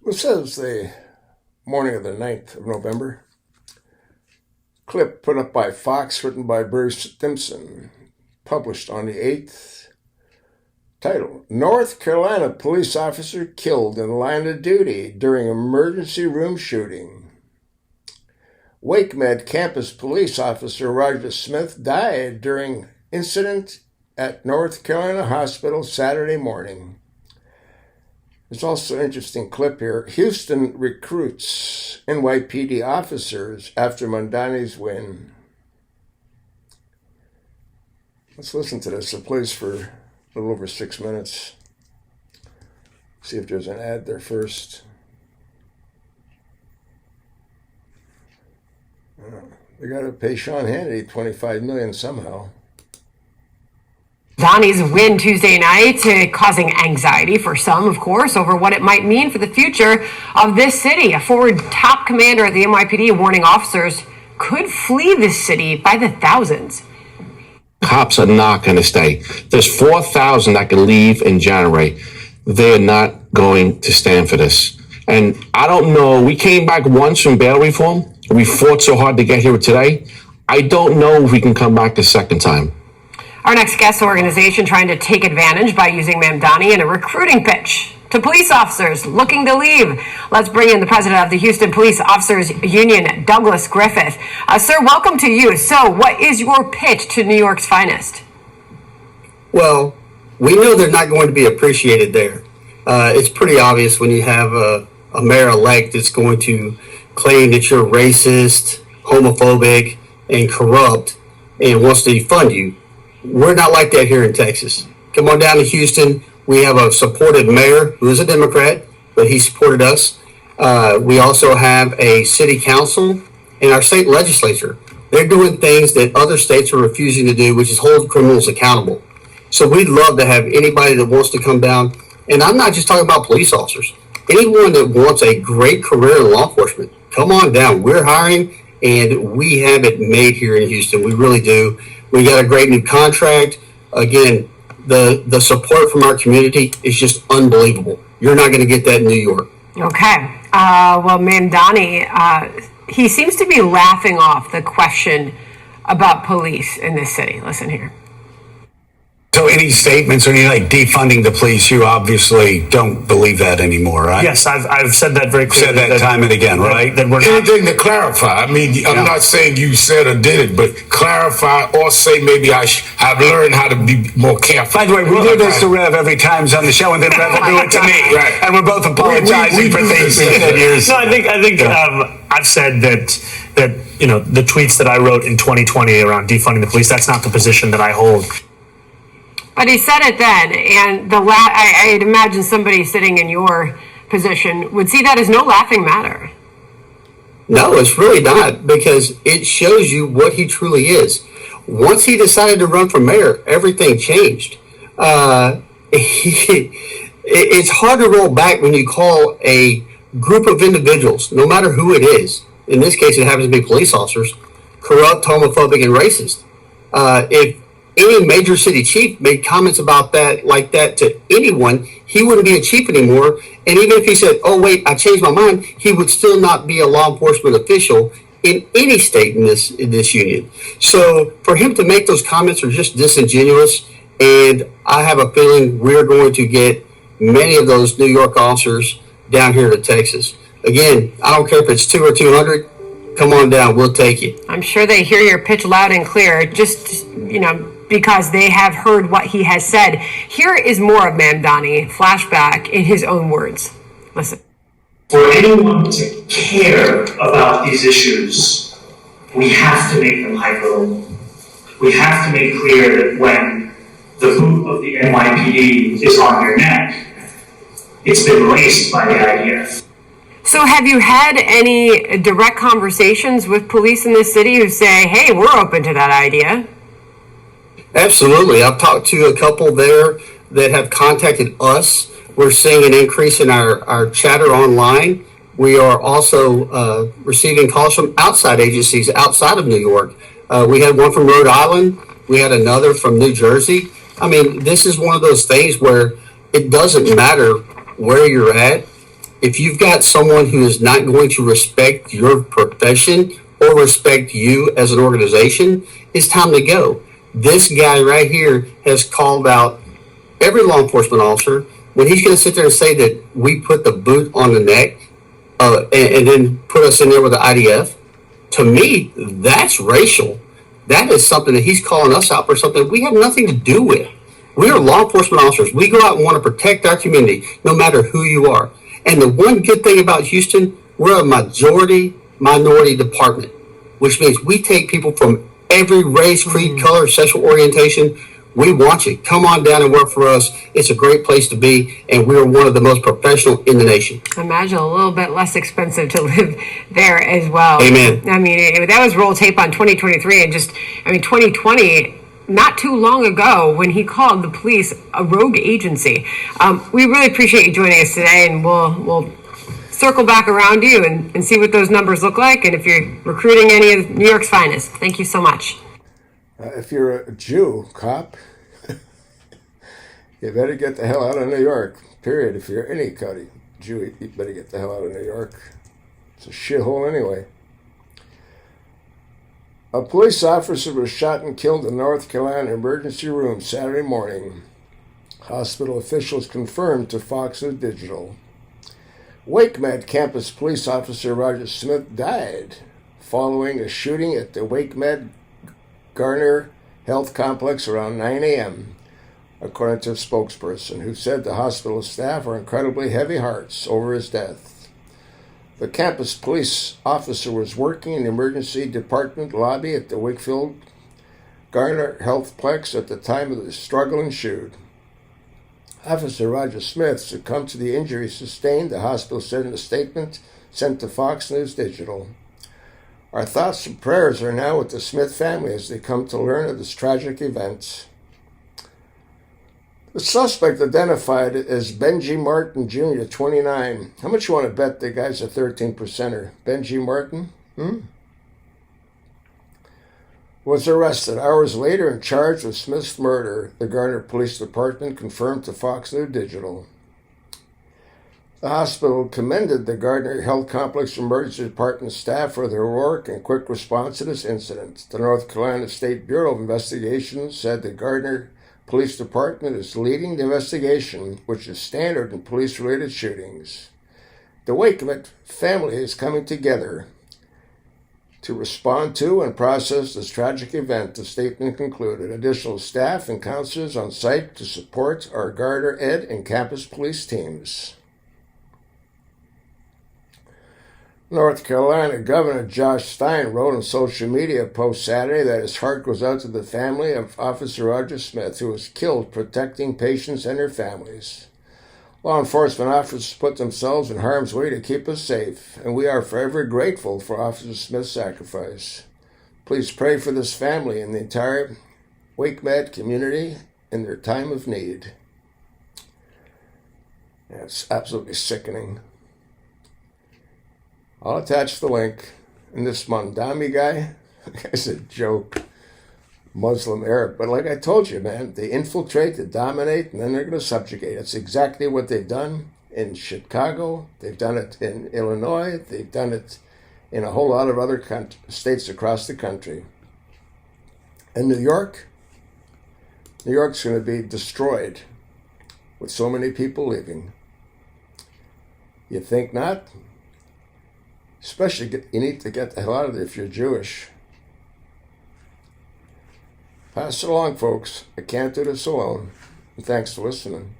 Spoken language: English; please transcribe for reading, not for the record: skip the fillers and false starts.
This is the morning of the 9th of November. Clip put up by Fox, written by Bruce Stimson, published on the 8th. Title: North Carolina police officer killed in line of duty during emergency room shooting. WakeMed campus police officer Roger Smith died during incident at North Carolina Hospital Saturday morning. There's also an interesting clip here. Houston recruits NYPD officers after Mamdani's win. Let's listen to this. It plays for a little over 6 minutes. See if there's an ad there first. They got to pay Sean Hannity $25 million somehow. Donnie's win Tuesday night, causing anxiety for some, of course, over what it might mean for the future of this city. A former top commander at the NYPD warning officers could flee this city by the thousands. Cops are not going to stay. There's 4,000 that can leave in January. They're not going to stand for this. And I don't know, we came back once from bail reform. We fought so hard to get here today. I don't know if we can come back a second time. Our next guest organization trying to take advantage by using Mamdani in a recruiting pitch to police officers looking to leave. Let's bring in the president of the Houston Police Officers Union, Douglas Griffith. Sir, welcome to you. So what is your pitch to New York's finest? Well, we know they're not going to be appreciated there. It's pretty obvious when you have a mayor-elect that's going to claim that you're racist, homophobic, and corrupt and wants to defund you. We're not like that here in Texas. Come on down to Houston. We have a supported mayor who is a Democrat, but he supported us. We also have a city council and our state legislature. They're doing things that other states are refusing to do, which is hold criminals accountable. So we'd love to have anybody that wants to come down. And I'm not just talking about police officers. Anyone that wants a great career in law enforcement, come on down. We're hiring, and we have it made here in Houston. We really do. We got a great new contract. Again, the support from our community is just unbelievable. You're not going to get that in New York. Okay. Well, Mamdani, he seems to be laughing off the question about police in this city. Listen here. So any statements or any defunding the police, you obviously don't believe that anymore, right? Yes, I've said that very clearly. Said that time and again, right? That we're not. Anything to clarify. I mean, I'm not saying you said or did it, but clarify or say maybe I've learned how to be more careful. By the way, we do this to Rev every time he's on the show, and then Rev will do it to me. Right. And we're both apologizing for things we said years. No, I think I've said that the tweets that I wrote in 2020 around defunding the police, that's not the position that I hold. But he said it then, and I'd imagine somebody sitting in your position would see that as no laughing matter. No, it's really not, because it shows you what he truly is. Once he decided to run for mayor, everything changed. It's hard to roll back when you call a group of individuals, no matter who it is, in this case it happens to be police officers, corrupt, homophobic, and racist. If any major city chief made comments about that, like that, to anyone, he wouldn't be a chief anymore. And even if he said, oh, wait, I changed my mind, he would still not be a law enforcement official in any state in this union. So for him to make those comments are just disingenuous. And I have a feeling we're going to get many of those New York officers down here to Texas. Again, I don't care if it's 2 or 200. Come on down. We'll take it. I'm sure they hear your pitch loud and clear. Just, because they have heard what he has said. Here is more of Mamdani, flashback in his own words. Listen. For anyone to care about these issues, we have to make them hyper-local. We have to make clear that when the boot of the NYPD is on your neck, it's been laced by the IDF. So have you had any direct conversations with police in this city who say, hey, we're open to that idea? Absolutely. I've talked to a couple there that have contacted us. We're seeing an increase in our chatter online. We are also receiving calls from outside agencies outside of New York. We had one from Rhode Island. We had another from New Jersey. This is one of those things where it doesn't matter where you're at. If you've got someone who is not going to respect your profession or respect you as an organization, it's time to go. This guy right here has called out every law enforcement officer. When he's going to sit there and say that we put the boot on the neck and then put us in there with the IDF, to me, that's racial. That is something that he's calling us out for, something we have nothing to do with. We are law enforcement officers. We go out and want to protect our community, no matter who you are. And the one good thing about Houston, we're a minority department, which means we take people from every race, creed, color, sexual orientation. We want you. Come on down and work for us. It's a great place to be, and we're one of the most professional in the nation. I imagine a little bit less expensive to live there as well. Amen. I mean, that was roll tape on 2023, and 2020, not too long ago, when he called the police a rogue agency. We really appreciate you joining us today, and we'll circle back around you and see what those numbers look like, and if you're recruiting any of New York's finest. Thank you so much. If you're a Jew cop, you better get the hell out of New York, period. If you're any kind of Jew, you better get the hell out of New York. It's a shithole anyway. A police officer was shot and killed in North Carolina emergency room Saturday morning. Hospital officials confirmed to Fox News Digital. WakeMed campus police officer Roger Smith died following a shooting at the WakeMed Garner Health Complex around 9 a.m., according to a spokesperson who said the hospital staff are incredibly heavy hearts over his death. The campus police officer was working in the emergency department lobby at the Wakefield Garner Healthplex at the time of the struggling shoot. Officer Roger Smith succumbed to the injuries sustained, the hospital said in a statement sent to Fox News Digital. Our thoughts and prayers are now with the Smith family as they come to learn of this tragic event. The suspect, identified as Benji Martin Jr., 29. How much you want to bet the guy's a 13%er? Benji Martin? Was arrested hours later and charged with Smith's murder, the Garner Police Department confirmed to Fox News Digital. The hospital commended the Gardner Health Complex Emergency Department staff for their work and quick response to this incident. The North Carolina State Bureau of Investigation said the Gardner Police Department is leading the investigation, which is standard in police-related shootings. The WakeMed family is coming together to respond to and process this tragic event, the statement concluded. Additional staff and counselors on site to support our Gardner Ed and campus police teams. North Carolina Governor Josh Stein wrote on social media post Saturday that his heart goes out to the family of Officer Roger Smith, who was killed protecting patients and their families. Law enforcement officers put themselves in harm's way to keep us safe, and we are forever grateful for Officer Smith's sacrifice. Please pray for this family and the entire WakeMed community in their time of need. Yeah, it's absolutely sickening. I'll attach the link. And this Mondami guy, that guy's a joke. Muslim Arab. But like I told you, man, they infiltrate, they dominate, and then they're going to subjugate. It's exactly what they've done in Chicago. They've done it in Illinois. They've done it in a whole lot of other states across the country. And New York's going to be destroyed with so many people leaving. You think not? Especially, you need to get the hell out of there if you're Jewish. Pass it along, folks. I can't do this alone. And thanks for listening.